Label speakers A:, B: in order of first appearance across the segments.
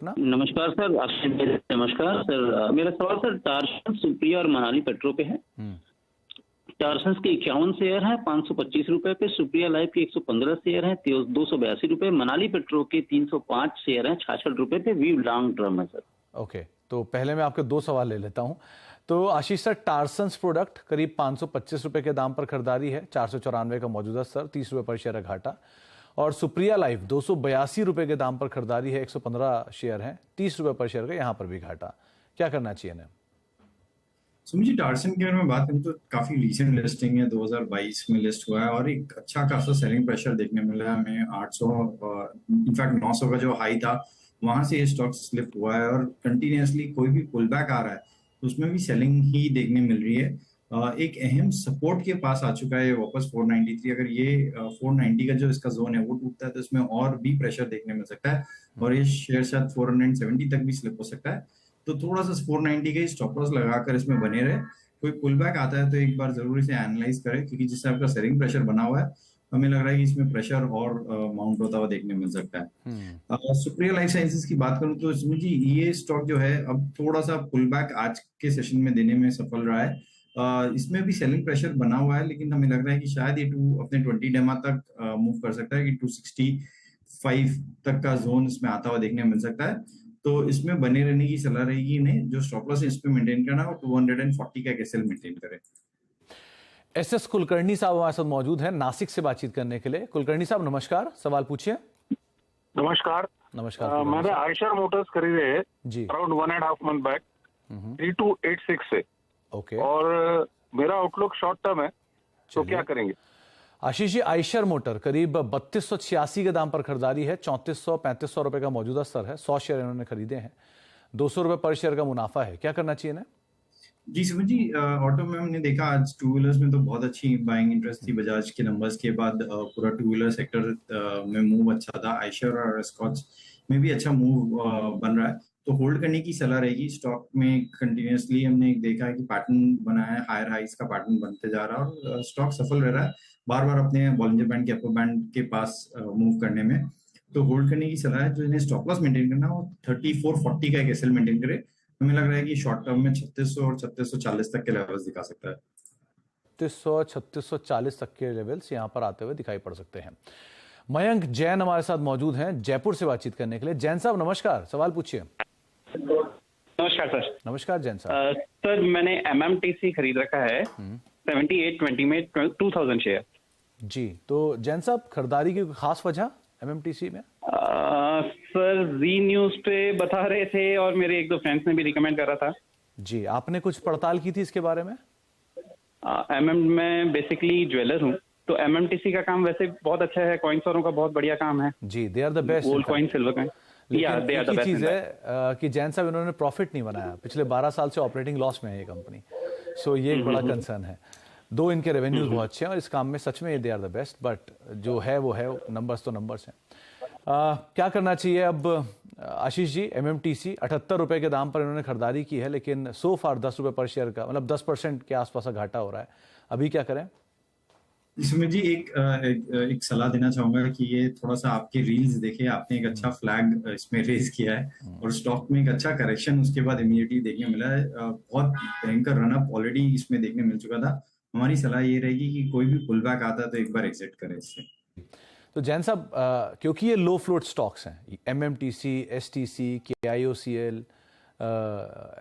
A: अपना?
B: नमस्कार सर, आपसे नमस्कार सर। मेरा सवाल सर टारसन, सुप्रिया और मनाली पेट्रो पे है। टारसन के 51 शेयर हैं 525 रुपए पे, सुप्रिया लाइफ के 115 शेयर हैं 282 रुपए, मनाली पेट्रो के 305 शेयर हैं 66 रुपए पे। व्यू लॉन्ग टर्म है सर।
A: ओके, तो पहले मैं आपके दो सवाल ले लेता हूं। तो आशीष सर, टारसन्स प्रोडक्ट करीब 525 रुपए के दाम पर खरीदारी है, 494 का मौजूदा स्तर, 30 रुपए पर शेयर है घाटा। और सुप्रिया लाइफ 282 रुपए के दाम पर खरीदारी है, 115 शेयर है, 30 रुपए पर शेयर का, यहां पर भी घाटा। क्या करना चाहिए ना?
C: सुमित जी, टारसन की अगर मैं बात करूं तो काफी रीसेंट लिस्टिंग है, 2022 में लिस्ट हुआ है और एक अच्छा खासा सेलिंग प्रेशर देखने मिला है हमें। 800 इनफैक्ट 900 का जो हाई था वहां से ये स्टॉक स्लिप हुआ है और कंटिन्यूसली कोई भी पुल बैक आ रहा है तो उसमें भी सेलिंग ही देखने मिल रही है। एक अहम सपोर्ट के पास आ चुका है वापस 493। अगर ये 490 का जो इसका जोन है वो टूटता है तो इसमें और भी प्रेशर देखने मिल सकता है और ये शेयर शायद 470 तक भी स्लिप हो सकता है। तो थोड़ा सा 490 का स्टॉप लॉस लगाकर इसमें बने रहे। कोई पुल बैक आता है तो एक बार जरूर इसे एनालाइज करें, क्योंकि जिस टाइप का सेलिंग प्रेशर बना हुआ है हमें लग रहा है कि इसमें प्रेशर और माउंट होता हुआ देखने मिल सकता है। सुप्रिया लाइफ साइंसेज की बात करूं तो इसमें जी ये स्टॉक जो है अब थोड़ा सा पुल बैक आज के सेशन में देने में सफल रहा है। इसमें भी सेलिंग प्रेशर बना हुआ है, लेकिन हमें लग रहा है कि शायद ये अपने 20 डेमा तक मूव कर सकता है कि 265 तक का जोन इसमें आता हुआ देखने मिल सकता है। तो इसमें बने रहने की सलाह रहेगी इन्हें। जो स्टॉप लॉस इसमें मेंटेन करना है वो 240 का एसएल मेंटेन करें।
A: एसएस कुलकर्णी साहब हमारे साथ मौजूद हैं नासिक से बातचीत करने के लिए। कुलकर्णी साहब नमस्कार, सवाल पूछिए।
D: नमस्कार।
A: नमस्कार।
D: मैंने आयशर मोटर्स खरीदे है
A: जी
D: अराउंड 1.5 मंथ बैक 3286 से।
A: ओके,
D: और मेरा आउटलुक शॉर्ट टर्म है, तो क्या करेंगे?
A: आशीष जी, आयशर मोटर करीब 3286 के दाम पर खरीदारी है, 3400-3500 रुपए का मौजूदा स्तर है, 100 शेयर इन्होंने खरीदे हैं, 200 रुपए पर शेयर का मुनाफा है। क्या करना चाहिए ना?
C: जी सुमित जी, ऑटो में हमने देखा आज टू व्हीलर्स में तो बहुत अच्छी बाइंग इंटरेस्ट थी। बजाज के नंबर्स के बाद पूरा टू व्हीलर सेक्टर में मूव अच्छा था। आयशर और स्कॉच में भी अच्छा मूव बन रहा है, तो होल्ड करने की सलाह रहेगी। स्टॉक में कंटिन्यूसली हमने देखा है कि पैटर्न बना है, हायर हाइस का पैटर्न बनते जा रहा है और स्टॉक सफल रह रहा है बार बार अपने बॉलिंजर बैंड के अपर बैंड के पास मूव करने में। तो होल्ड करने की सलाह है। जो इन्हें स्टॉप लॉस मेंटेन करना वो 3440 का एक एसएल मेंटेन करे। हमें लग रहा है कि शॉर्ट टर्म में 3600 और 3640 तक के लेवल्स दिखा सकता है।
A: 3640 तक के लेवल्स यहां पर आते हुए दिखाई पड़ सकते हैं। मयंक जैन हमारे साथ मौजूद हैं जयपुर से बातचीत करने के लिए। जैन साहब नमस्कार, सवाल पूछिए।
B: नमस्कार सर।
A: नमस्कार जैन साहब।
B: सर मैंने एमएमटीसी खरीद रखा है 7820 में 2000 शेयर।
A: जी, तो जैन साहब खरीदारी की खास वजह एमएमटीसी में?
B: सर जी न्यूज पे बता रहे थे और मेरे एक दो फ्रेंड्स ने भी रिकमेंड करा था।
A: जी, आपने कुछ पड़ताल की थी इसके बारे में?
B: मैं बेसिकली ज्वेलर हूँ, तो एमएमटीसी का काम वैसे बहुत अच्छा है, कॉइन्स औरों का बहुत बढ़िया काम है।
A: जी, they are the best.
B: Gold coin, silver coin,
A: लेकिन एक ही चीज है कि जैन साहब इन्होंने प्रॉफिट नहीं बनाया, पिछले 12 साल से ऑपरेटिंग लॉस में है ये कंपनी। सो ये एक बड़ा कंसर्न है। दो इनके रेवेन्यूज बहुत अच्छे हैं और इस काम में सच में they are the best, but जो है वो है, नंबर्स तो नंबर्स हैं। क्या करना चाहिए अब आशीष जी? एमएमटीसी 78 रुपए के दाम पर इन्होंने खरीदारी की है, लेकिन सो फार 10 रुपए पर शेयर का, मतलब 10% के आसपास घाटा हो रहा है। अभी क्या करें?
C: इसमें जी एक सलाह देना चाहूंगा कि ये थोड़ा सा आपके रील्स देखे, आपने एक अच्छा फ्लैग इसमें रेज किया है और स्टॉक में एक अच्छा करेक्शन उसके बाद इमीडिएटली देखने मिला है। बहुत भयंकर रनअप ऑलरेडी इसमें देखने मिल चुका था। हमारी सलाह ये रहेगी कि कोई भी पुल बैक आता है तो एक बार एग्जिट करें इससे।
A: तो जैन साहब, क्योंकि ये लो फ्लोट स्टॉक्स हैं, MMTC, STC, KIOCL,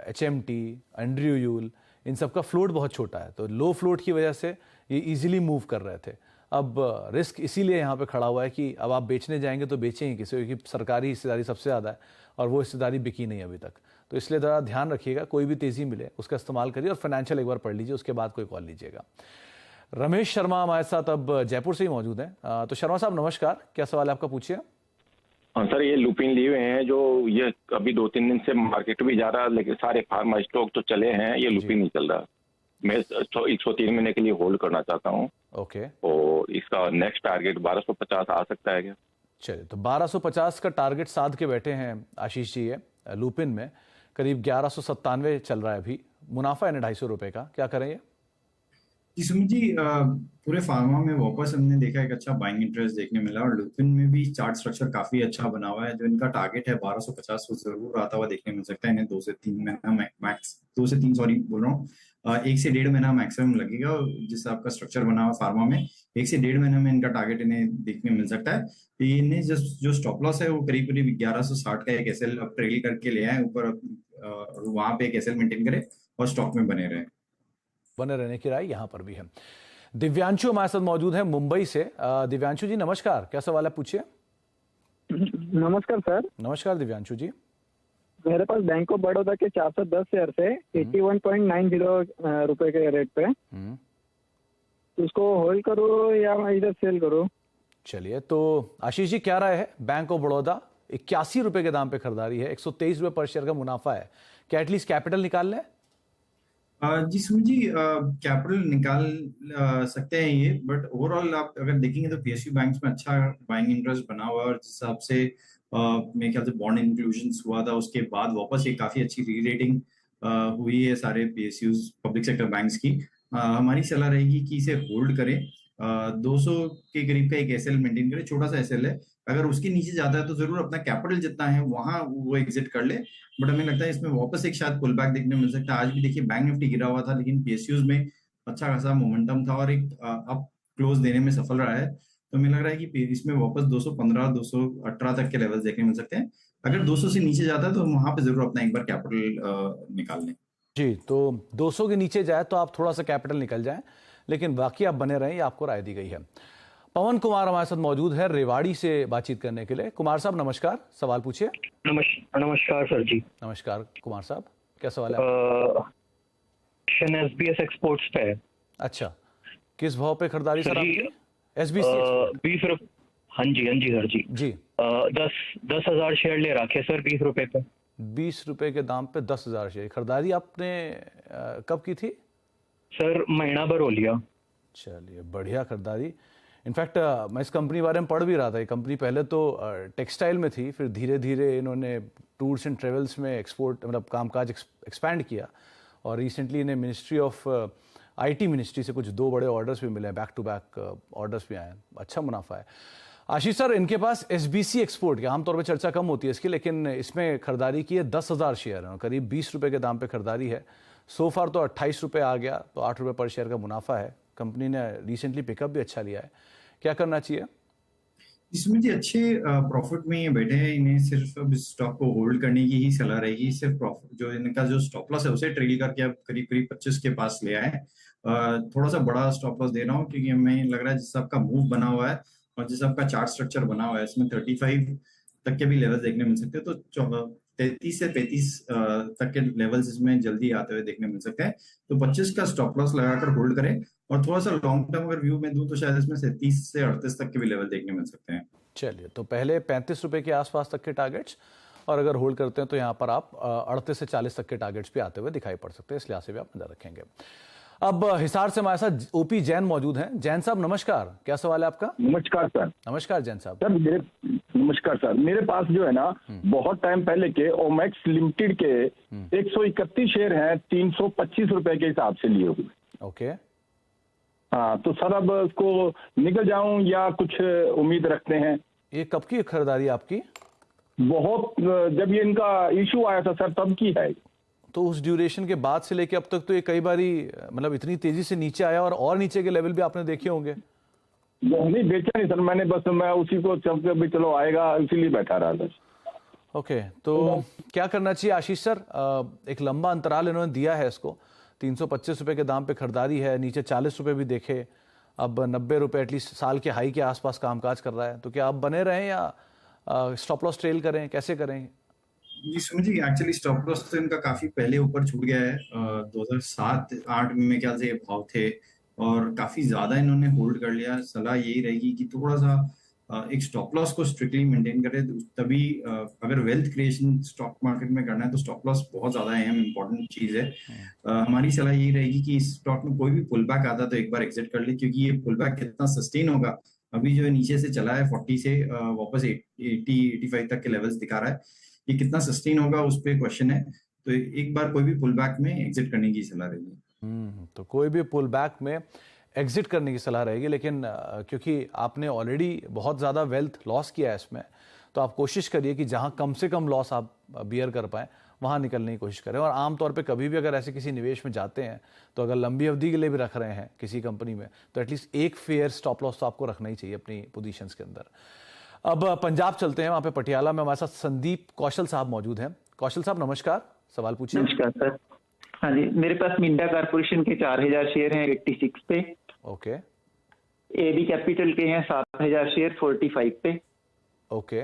A: HMT, Andrew Yule, इन सब का फ्लोट बहुत छोटा है, तो लो फ्लोट की वजह से ये इजीली मूव कर रहे थे। अब रिस्क इसीलिए यहाँ पे खड़ा हुआ है कि अब आप बेचने जाएंगे तो बेचेंगे किसी, क्योंकि सरकारी हिस्सेदारी सबसे ज़्यादा है और वो हिस्सेदारी बिकी नहीं अभी तक। तो इसलिए ज़रा ध्यान रखिएगा, कोई भी तेज़ी मिले उसका इस्तेमाल करिए और फाइनेंशियल एक बार पढ़ लीजिए, उसके बाद कोई कॉल लीजिएगा। रमेश शर्मा हमारे साथ अब जयपुर से ही मौजूद हैं। तो शर्मा साहब नमस्कार, क्या सवाल है आपका, पूछिए।
E: हाँ सर, ये लुपिन लिए हुए हैं जो ये अभी 2-3 दिन से मार्केट भी जा रहा है, लेकिन सारे फार्मा स्टॉक तो चले हैं, ये लुपिन नहीं चल रहा। मैं 103 महीने के लिए होल्ड करना चाहता हूँ।
A: ओके,
E: और इसका नेक्स्ट टारगेट 1250 आ सकता है क्या?
A: चलिए, तो 1250 का टारगेट साध के बैठे हैं आशीष जी। ये लुपिन में करीब 1197 चल रहा है अभी, मुनाफा है 250 रुपए का। क्या करें ये?
C: जी सुमित जी, पूरे फार्मा में वापस हमने देखा एक अच्छा बाइंग इंटरेस्ट देखने मिला, और लुपिन में भी चार्ट स्ट्रक्चर काफी अच्छा बना हुआ है। जो इनका टारगेट है 1250 वो जरूर आता हुआ देखने मिल सकता है। इन्हें 2 से 3 महीना मैक्स, 2 से 3 सॉरी बोल रहा हूँ, 1 से 1.5 महीना मैक्सिमम लगेगा। और जिस हिसाब का स्ट्रक्चर बना हुआ फार्मा में, 1 से 1.5 महीने में इनका टारगेट इन्हें देखने मिल सकता है। तो इन्हें जो स्टॉप लॉस है वो करीब करीब 1160 का एक एसएल अब ट्रेल करके ले आए ऊपर, वहां पे एक एसएल मेंटेन करे और स्टॉक में बने रहे।
A: बने रहने की राय यहां पर भी है। दिव्यांशु हमारे साथ मौजूद है मुंबई से। दिव्यांशु जी नमस्कार, क्या सवाल है पूछिए।
F: नमस्कार सर।
A: नमस्कार दिव्यांशु जी।
F: मेरे पास बैंक ऑफ बड़ौदा के 410 शेयर है 81.90 रुपए के रेट पे। उसको होल्ड करो या मैं इधर सेल करूं?
A: चलिए, तो आशीष जी क्या राय है? बैंक ऑफ बड़ौदा 81 रुपए के दाम पे खरीदारी है, 123 रुपए पर शेयर का मुनाफा है, क्या एटलीस्ट कैपिटल निकाल लें?
C: जी सुमित जी, कैपिटल निकाल सकते हैं ये, बट ओवरऑल आप अगर देखेंगे तो पीएसयू बैंक्स में अच्छा बाइंग इंटरेस्ट बना हुआ है। और जिस हिसाब से मेरे ख्याल से बॉन्ड इंक्लूजन हुआ था, उसके बाद वापस एक काफी अच्छी री रेटिंग हुई है सारे पीएसयूज पब्लिक सेक्टर बैंक्स की। हमारी सलाह रहेगी कि इसे होल्ड करें। 200 के करीब का एक एसएल मेंटेन करें, छोटा सा एसएल है। अगर उसके नीचे जाता है तो जरूर अपना कैपिटल जितना है वहां वो एग्जिट कर ले। बट हमें लगता है इसमें वापस एक शायद पुल बैक देखने मिल सकता है। आज भी देखिए बैंक निफ्टी गिरा हुआ था, लेकिन पीएसयूज में अच्छा खासा मोमेंटम था और एक अप क्लोज देने में सफल रहा है। तो हमें लग रहा है कि इसमें वापस 215 218 तक के लेवल्स देखने मिल सकते हैं। अगर 200 से नीचे जाता है तो वहां पे जरूर अपना एक बार कैपिटल निकाल लें।
A: जी, तो 200 के नीचे जाए तो आप थोड़ा सा कैपिटल निकल जाएं, लेकिन बाकी आप बने रहें, ये आपको राय दी गई है। पवन कुमार हमारे साथ मौजूद है रेवाड़ी से बातचीत करने के लिए। कुमार साहब नमस्कार, सवाल पूछिए।
G: नमस्कार सर जी।
A: नमस्कार कुमार साहब, क्या सवाल है?
G: एसबीएस एक्सपोर्ट्स पे है।
A: अच्छा, किस भाव पे खरीदारी सर आपकी?
G: एसबीसी 20 रुपए। हाँ जी सर जी।
A: जी
G: 10,000 शेयर ले रखे सर 20 रुपए पे।
A: 20 रुपए के दाम पे 10,000 शेयर खरीदारी आपने कब की थी?
G: सर महीना भर हो लिया।
A: चलिए, बढ़िया खरीदारी। इनफैक्ट मैं इस कंपनी बारे में पढ़ भी रहा था। ये कंपनी पहले तो टेक्सटाइल में थी, फिर धीरे धीरे इन्होंने टूर्स एंड ट्रेवल्स में एक्सपोर्ट मतलब कामकाज एक्सपैंड किया, और रिसेंटली इन्हें मिनिस्ट्री ऑफ आईटी मिनिस्ट्री से कुछ 2 बड़े ऑर्डर्स भी मिले हैं, बैक टू बैक ऑर्डर्स भी आए हैं, अच्छा मुनाफा है। आशीष सर, इनके पास एसबीसी एक्सपोर्ट की आमतौर पर चर्चा कम होती है इसकी, लेकिन इसमें खरीदारी की है 10,000 शेयर है, करीब 20 रुपए के दाम पे खरीदारी है। सो फार तो 28 रुपए आ गया, तो 8 रुपए पर शेयर का मुनाफा है। कंपनी ने रिसेंटली पिकअप भी अच्छा लिया है, क्या करना चाहिए?
C: इसमें जी अच्छे प्रॉफिट में ये बैठे हैं, इन्हें सिर्फ अब इस स्टॉक को होल्ड करने की ही सलाह रहेगी। सिर्फ प्रॉफिट जो इनका जो स्टॉप लॉस है उसे ट्रेल करके अब करीब करीब 25 के पास ले आए। थोड़ा सा बड़ा स्टॉप लॉस दे रहा हूँ, क्योंकि हमें लग रहा है जिस आपका मूव बना हुआ है और जिस आपका चार्ट स्ट्रक्चर बना हुआ है, इसमें 35 तक के भी लेवल्स देखने मिल सकते हैं। तो 33 से 35 तक के लेवल्स इसमें जल्दी आते हुए देखने मिल सकते हैं। तो 25 का स्टॉप लॉस लगाकर होल्ड करें, और थोड़ा सा लॉन्ग टर्म अगर व्यू में दूं तो शायद इसमें 37 से 38 तक के भी लेवल देखने मिल सकते हैं।
A: चलिए, तो पहले 35 रुपए के आसपास तक के टारगेट्स, और अगर होल्ड करते हैं तो यहाँ पर आप 38 से 40 तक के टारगेट्स भी आते हुए दिखाई पड़ सकते हैं, इस लिहाज से भी आप नजर रखेंगे। अब हिसार से हमारे साथ ओपी जैन मौजूद हैं। जैन साहब नमस्कार, क्या सवाल है आपका?
H: नमस्कार सर।
A: नमस्कार जैन साहब।
H: सर नमस्कार सर, मेरे पास जो है ना बहुत टाइम पहले के ओमेक्स लिमिटेड के 131 शेयर हैं 325 रुपए के हिसाब से लिए हुए।
A: ओके,
H: हाँ, तो सर अब उसको निकल जाऊं या कुछ उम्मीद रखते हैं?
A: ये कब की खरीदारी आपकी?
H: बहुत जब ये इनका इशू आया था सर तब की है।
A: तो उस ड्यूरेशन के बाद से लेके अब तक तो ये कई बारी मतलब इतनी तेजी से नीचे आया, और नीचे के लेवल भी आपने देखे होंगे।
H: नहीं बेचा नहीं सर मैंने, बस मैं उसी को चल भी चलो आएगा इसीलिए बैठा रहा था।
A: ओके, तो क्या करना चाहिए आशीष सर? एक लंबा अंतराल इन्होंने दिया है इसको, 325 रुपए के दाम पे खरीदारी है, नीचे 40 रुपए भी देखे, अब 90 रुपए एटलीस्ट साल के हाई के आसपास कामकाज कर रहा है। तो क्या आप बने रहें या स्टॉप लॉस ट्रेल करें, कैसे करें?
C: जी Sumit ji, actually stop loss तो इनका काफी पहले ऊपर छूट गया है। 2007-8 में मेरे ख्याल से ये भाव थे, और काफी ज्यादा इन्होंने होल्ड कर लिया। सलाह यही रहेगी कि थोड़ा सा एक स्टॉप लॉस को स्ट्रिक्टली मेंटेन करें, तभी अगर वेल्थ क्रिएशन स्टॉक मार्केट में करना है तो स्टॉप लॉस बहुत ज्यादा अहम इंपॉर्टेंट चीज है। हमारी सलाह यही रहेगी कि इस स्टॉक में कोई भी पुल बैक आता तो एक बार एग्जिट कर ले, क्योंकि ये पुल बैक कितना सस्टेन होगा, अभी जो नीचे से चला है 40 से वापस 80-85 तक के लेवल्स दिखा रहा है, ये कितना सस्टेन होगा उस पर क्वेश्चन है। तो एक बार कोई भी पुल बैक में एग्जिट करने की सलाह रहेगी।
A: तो कोई भी पुल बैक में एग्जिट करने की सलाह रहेगी, लेकिन क्योंकि आपने ऑलरेडी बहुत ज़्यादा वेल्थ लॉस किया है इसमें, तो आप कोशिश करिए कि जहां कम से कम लॉस आप बियर कर पाएं वहां निकलने की कोशिश करें। और आमतौर पे कभी भी अगर ऐसे किसी निवेश में जाते हैं तो अगर लंबी अवधि के लिए भी रख रहे हैं किसी कंपनी में, तो एटलीस्ट एक फेयर स्टॉप लॉस तो आपको रखना ही चाहिए अपनी पोजीशंस के अंदर। अब पंजाब चलते हैं, वहां पे पटियाला में हमारे साथ संदीप कौशल साहब मौजूद हैं। कौशल साहब नमस्कार, सवाल पूछिए।
I: नमस्कार सर। हाँ जी, मेरे पास मिंडा कारपोरेशन के 4000 शेयर हैं 86 पे।
A: ओके।
I: एबी कैपिटल के हैं 7000 शेयर 45 पे।
A: ओके।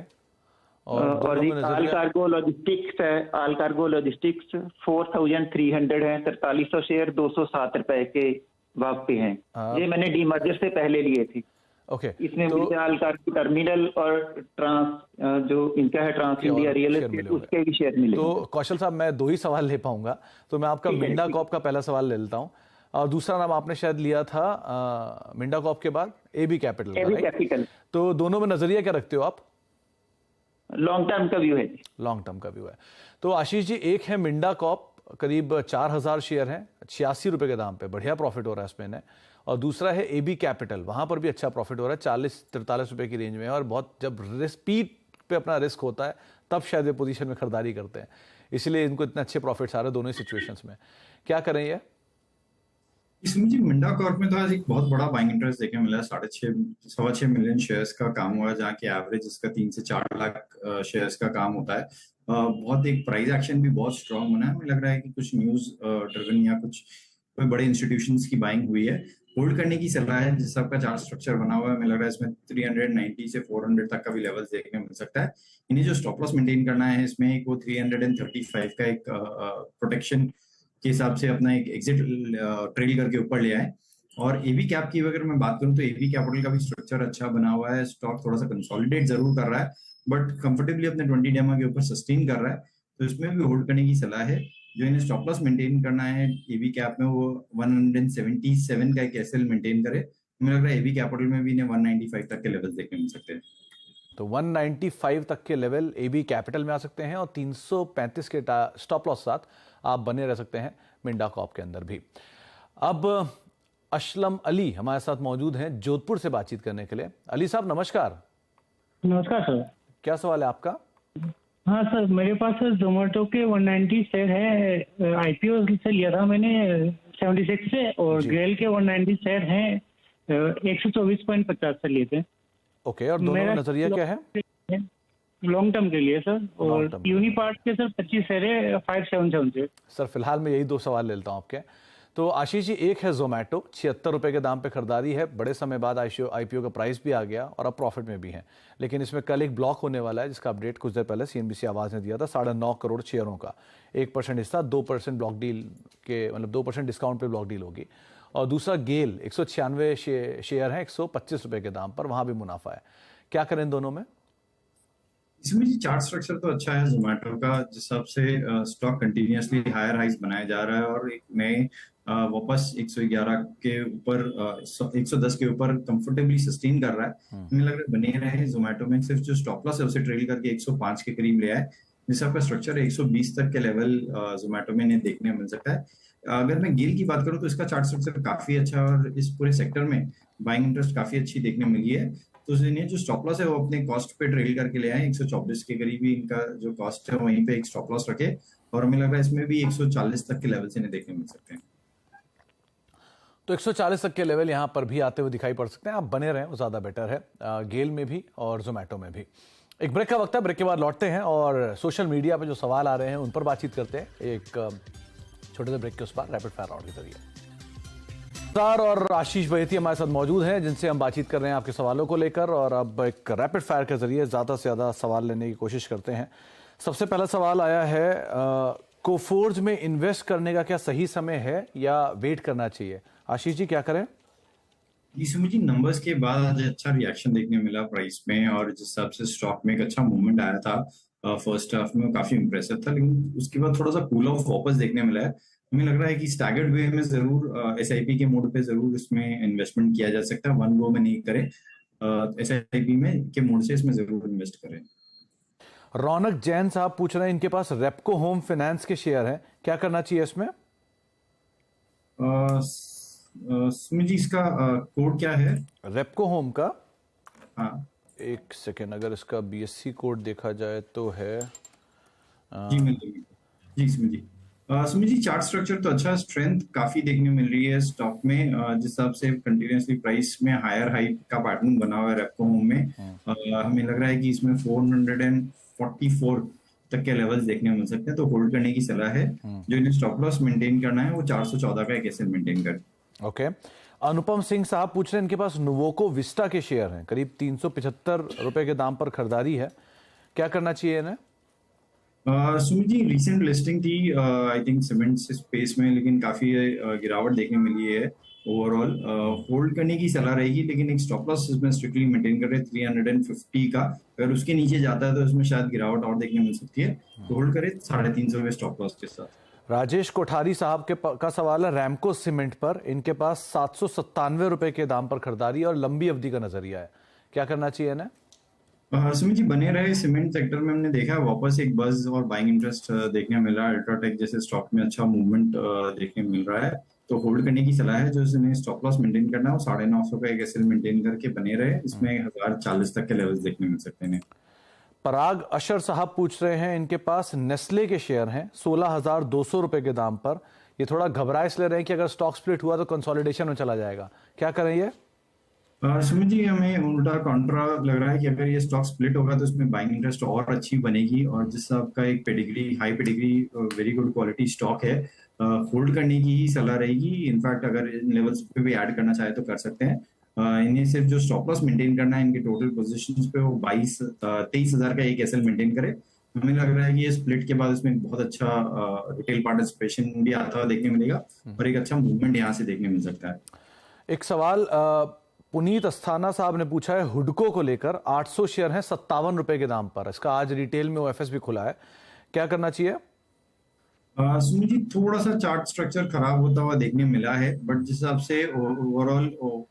I: और जी आल कार्गो लॉजिस्टिक्स है, आल कार्गो लॉजिस्टिक्स 4300 है, 4300 शेयर 207 रुपए के भाव पे हैं। ये मैंने डीमर्जर से पहले लिए थे।
A: ओके।
I: इसमें मुझे आल कार्गो टर्मिनल और ट्रांस जो इनका है ट्रांस इंडिया रियल एस्टेट, उसके भी शेयर मिले।
A: तो कौशल साहब मैं 2 ही सवाल ले पाऊंगा, तो मैं आपका मिंडा कॉप का पहला सवाल ले लेता हूँ, और दूसरा नाम आपने शायद लिया था मिंडा कॉप के बाद एबी कैपिटल।
I: AB capital.
A: तो दोनों में नजरिया क्या रखते हो आप?
I: लॉन्ग टर्म का व्यू है।
A: लॉन्ग टर्म का व्यू है। तो आशीष जी, एक है मिंडा कॉप, करीब 4000 शेयर हैं, 86 रुपए के दाम पे, बढ़िया प्रॉफिट हो रहा है इसमें ने। और दूसरा है एबी कैपिटल, वहां पर भी अच्छा प्रॉफिट हो रहा है, 40-43 रुपए की रेंज में। और बहुत जब स्पीड पे अपना रिस्क होता है तब शायद ये पोजीशन में खरीदारी करते हैं, इसलिए इनको इतने अच्छे प्रॉफिट्स आ रहे हैं दोनों ही सिचुएशंस में। क्या करें ये?
C: इसमें जी मिंडा कॉर्प में तो आज एक बहुत बड़ा बाइंग इंटरेस्ट देखने मिला है। 6.5 मिलियन शेयर्स का काम हुआ है, जहाँ की एवरेज इसका 3 से 4 लाख शेयर्स का काम होता है। बहुत एक प्राइस एक्शन भी बहुत स्ट्रांग बना है। हमें लग रहा है कि कुछ न्यूज ड्रिवन या कुछ कोई बड़े इंस्टीट्यूशंस की बाइंग हुई है। होल्ड करने की सलाह है, जिस सबका चार्ट स्ट्रक्चर बना हुआ है हमें लग रहा है इसमें 390 से 400 तक का भी लेवल्स देखने मिल सकता है। इन्हें जो स्टॉप लॉस मेंटेन करना है इसमें एक वो 335 का एक प्रोटेक्शन के हिसाब से अपना एक एग्जिट ट्रेल करके ऊपर ले आए। और एबी कैप की अगर मैं बात करूं तो एबी कैपिटल का भी स्ट्रक्चर अच्छा बना हुआ है। स्टॉक थोड़ा सा कंसोलिडेट जरूर कर रहा है, बट कंफर्टेबली अपने 20 डेमा के ऊपर सस्टेन कर रहा है, तो इसमें भी होल्ड करने की सलाह है। जो इन्हें स्टॉप लॉस मेंटेन करना है एबी कैप में, वो 177 का एक एसएल मेंटेन करे। मुझे लग रहा है एबी कैपिटल में भी इन्हें 195 तक के लेवल देखने मिल सकते हैं।
A: तो 195 तक के लेवल एबी कैपिटल में आ सकते हैं, और 335 के स्टॉप लॉस साथ आप बने रह सकते हैं मिंडा कॉप के अंदर भी। अब असलम अली हमारे साथ मौजूद हैं जोधपुर से बातचीत करने के लिए। अली साहब नमस्कार।
J: नमस्कार सर।
A: क्या सवाल है आपका?
J: हाँ सर, मेरे पास जोमेटो के 190 शेयर है, आईपीओ से लिया था मैंने 76 से, और ग्रेल के 190 शेयर हैं 124.50 से लिए थे।
A: ओके, और दोनों का नजरिया क्या है?
J: लॉन्ग टर्म के लिए सर। और यूनिपार्ट के सर 25 शेयर है 577 से।
A: सर फिलहाल मैं यही 2 सवाल ले लेता हूँ आपके। तो आशीष जी, एक है जोमेटो, 76 रुपए के दाम पे खरीदारी है, बड़े समय बाद आईपीओ का प्राइस भी आ गया और अब प्रॉफिट में भी है, लेकिन इसमें कल एक ब्लॉक होने वाला है जिसका अपडेट कुछ देर पहले सीएनबीसी आवाज ने दिया था। 9.5 करोड़ शेयरों का 1% हिस्सा 2% ब्लॉक डील के, मतलब 2% डिस्काउंट पे ब्लॉक डील होगी। और दूसरा गेल 196 शेयर है 125 रुपए के दाम पर, वहां भी मुनाफा है। क्या करें दोनों में?
C: इसमें जी चार्ट स्ट्रक्चर तो अच्छा है जोमेटो का, जिस हिसाब से स्टॉक कंटिन्यूअसली हायर हाइज बनाया जा रहा है और एक नए वापस 111 के ऊपर 110 के ऊपर कंफर्टेबली सस्टेन कर रहा है। हमें लग रहा है बने रहे जोमेटो में। सिर्फ जो स्टॉप लॉस है उसे ट्रेल करके 105 के करीब ले आए, जिस आपका स्ट्रक्चर है 120 तक के लेवल जोमेटो में इन्हें देखने मिल सकता है। अगर मैं गेल की बात करूं तो इसका चार्ट स्ट्रक्चर काफी अच्छा है और इस पूरे सेक्टर में बाइंग इंटरेस्ट काफी अच्छी देखने मिली है। तो इन्हें जो स्टॉप लॉस है वो अपने कॉस्ट पे ट्रेल करके ले आए, 124 के करीब ही इनका जो कॉस्ट है वहीं पे एक स्टॉप लॉस रखे, और हमें लग रहा है इसमें भी 140 तक के लेवल से इन्हें देखने मिल सकते हैं।
A: तो 140 तक के लेवल यहां पर भी आते हुए दिखाई पड़ सकते हैं। आप बने रहें, वो ज्यादा बेटर है, गेल में भी और जोमेटो में भी। एक ब्रेक का वक्त है, ब्रेक के बाद लौटते हैं और सोशल मीडिया पे जो सवाल आ रहे हैं उन पर बातचीत करते हैं। एक छोटे से ब्रेक के उस पर रैपिड फायर राउंड के जरिए और आशीष बहेती हमारे साथ मौजूद हैं, जिनसे हम बातचीत कर रहे हैं आपके सवालों को लेकर। और अब एक रैपिड फायर के जरिए ज्यादा से ज्यादा सवाल लेने की कोशिश करते हैं। सबसे पहला सवाल आया है, कोफोर्ज में इन्वेस्ट करने का क्या सही समय है या वेट करना चाहिए? आशीष जी क्या करें?
C: जी नंबर्स के बाद आज अच्छा रिएक्शन देखने मिला प्राइस में, और जिस हिसाब से स्टॉक में एक अच्छा मूवमेंट आया था फर्स्ट हाफ में, काफी इंप्रेसिव था, लेकिन उसके बाद थोड़ा सा कूल ऑफ वापस देखने मिला है। हमें लग रहा है कि स्टैगर्ड वे में जरूर एसआईपी के मोड पे जरूर इसमें इन्वेस्टमेंट किया जा सकता है, वन गो में नहीं करें, एसआईपी में के मोड से इसमें जरूर इन्वेस्ट करें।
A: रौनक जैन साहब पूछ रहे हैं, इनके पास रेपको होम फाइनेंस के शेयर हैं, क्या करना चाहिए इसमें?
C: सुमित जी, इसका कोड क्या है?
A: रेपको होम का?
C: हाँ,
A: एक सेकेंड, अगर इसका BSC कोड देखा जाए तो है
C: जी मिल जाएगी। जी सुमित जी, सुमित जी चार्ट स्ट्रक्चर तो अच्छा, स्ट्रेंथ काफी देखने मिल रही है स्टॉक में। जिस हिसाब से कंटिन्यूसली प्राइस में हायर हाई का पैटर्न बना हुआ है रेपको होम में, हमें लग रहा है कि इसमें 444 तक के लेवल्स देखने को मिल सकते हैं, तो होल्ड करने की सलाह है। जो इन्हें स्टॉप लॉस मेंटेन करना है वो 414 का एक एसएल मेंटेन करें।
A: ओके। अनुपम सिंह साहब पूछ रहे हैं, इनके पास नुवोको विस्टा के शेयर हैं, करीब 375 रुपए के दाम पर खरीदारी है, क्या करना चाहिए इन्हें?
C: सुमित जी, रिसेंट लिस्टिंग थी आई थिंक सीमेंट स्पेस में, लेकिन काफी गिरावट देखने मिली है। ओवरऑल होल्ड करने की सलाह रहेगी, लेकिन एक स्टॉप लॉस इसमें स्ट्रिक्टली मेंटेन कर रहे 350 का। अगर उसके नीचे जाता है तो इसमें शायद गिरावट और देखने मिल सकती है, तो होल्ड करें 350 के स्टॉप लॉस के साथ।
A: राजेश कोठारी साहब का सवाल है रैमको सीमेंट पर, इनके पास 797 रुपए के दाम पर खरीदारी और लंबी अवधि का नजरिया है, क्या करना चाहिए इन्हें?
C: सुमित जी, बने रहे सीमेंट सेक्टर में। हमने देखा है वापस एक बज और बाइंग इंटरेस्ट देखने मिल रहा है। अल्ट्राटेक जैसे स्टॉक में अच्छा मूवमेंट देखने मिल रहा है, तो होल्ड करने की सलाह है। जो इसमें स्टॉप लॉस मेंटेन करना है वो 950 का एक एसएल मेंटेन करके बने रहे। इसमें 1040 तक के लेवल्स देखने मिल सकते हैं।
A: पराग अशर साहब पूछ रहे हैं, इनके पास नेस्ले के शेयर हैं 16,200 रुपए के दाम पर, ये थोड़ा घबरा इसलिए रहे हैं कि अगर स्टॉक स्प्लिट हुआ तो कंसोलिडेशन में चला जाएगा, क्या करें ये?
C: सुमित जी, हमें उल्टा कॉन्ट्रा लग रहा है कि अगर ये स्टॉक स्प्लिट होगा तो इसमें बाइंग इंटरेस्ट और अच्छी बनेगी, और जिस आपका एक pedigree, high pedigree, very good quality stock है, होल्ड करने की ही सलाह रहेगी। इनफैक्ट अगर इन लेवल्स पे भी ऐड करना चाहे तो कर सकते हैं। इन्हें सिर्फ जो स्टॉप लॉस मेंटेन करना है, इनके टोटल पोजीशंस पे वो 23,000 का एक एसएल मेंटेन करे। हमें लग रहा है कि ये स्प्लिट के बाद इसमें बहुत अच्छा रिटेल पार्टिसिपेशन भी आता हुआ देखने मिलेगा, और एक अच्छा मूवमेंट यहाँ से देखने मिल सकता है।
A: एक सवाल पुनीत अस्थाना साहब ने पूछा है हुडको को लेकर, 800 शेयर हैं 57 रुपए के दाम पर, इसका आज रिटेल में ओएफएस भी खुला है, क्या करना चाहिए?
C: सुमित जी, थोड़ा सा चार्ट स्ट्रक्चर खराब होता हुआ देखने मिला है, बट जिस हिसाब से ओवरऑल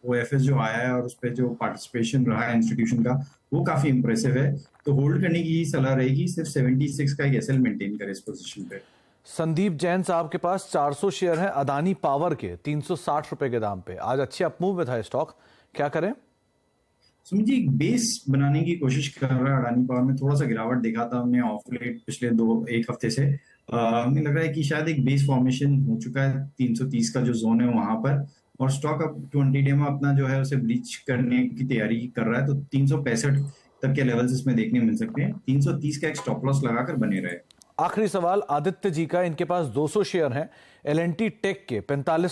C: ओएफएस जो आया है और उस पर जो पार्टिसिपेशन रहा है इंस्टीट्यूशन का, वो काफी इंप्रेसिव है, तो होल्ड करने की सलाह रहेगी। सिर्फ 76 का एक एसएल मेंटेन करे इस पोजीशन पे।
A: संदीप जैन साहब के पास 400 शेयर हैं अदानी पावर के 360 रुपए के दाम पे, आज अच्छे अपमूव में था स्टॉक, क्या करें?
C: सुमित जी, एक बेस बनाने की कोशिश कर रहा है अडानी पावर में। थोड़ा सा गिरावट देखा था हमने ऑफ लेट पिछले एक हफ्ते से। हमें लग रहा है कि शायद एक बेस फॉर्मेशन हो चुका है 330 का जो जोन है वहां पर, और स्टॉक अब 20 डे में अपना जो है उसे ब्रीच करने की तैयारी कर रहा है, तो 365 तक के लेवल्स इसमें देखने मिल सकते हैं। 330 का एक स्टॉप लॉस लगाकर बने रहे।
A: आखिरी सवाल आदित्य जी का, इनके पास 200 शेयर हैं एल&टी टेक के 45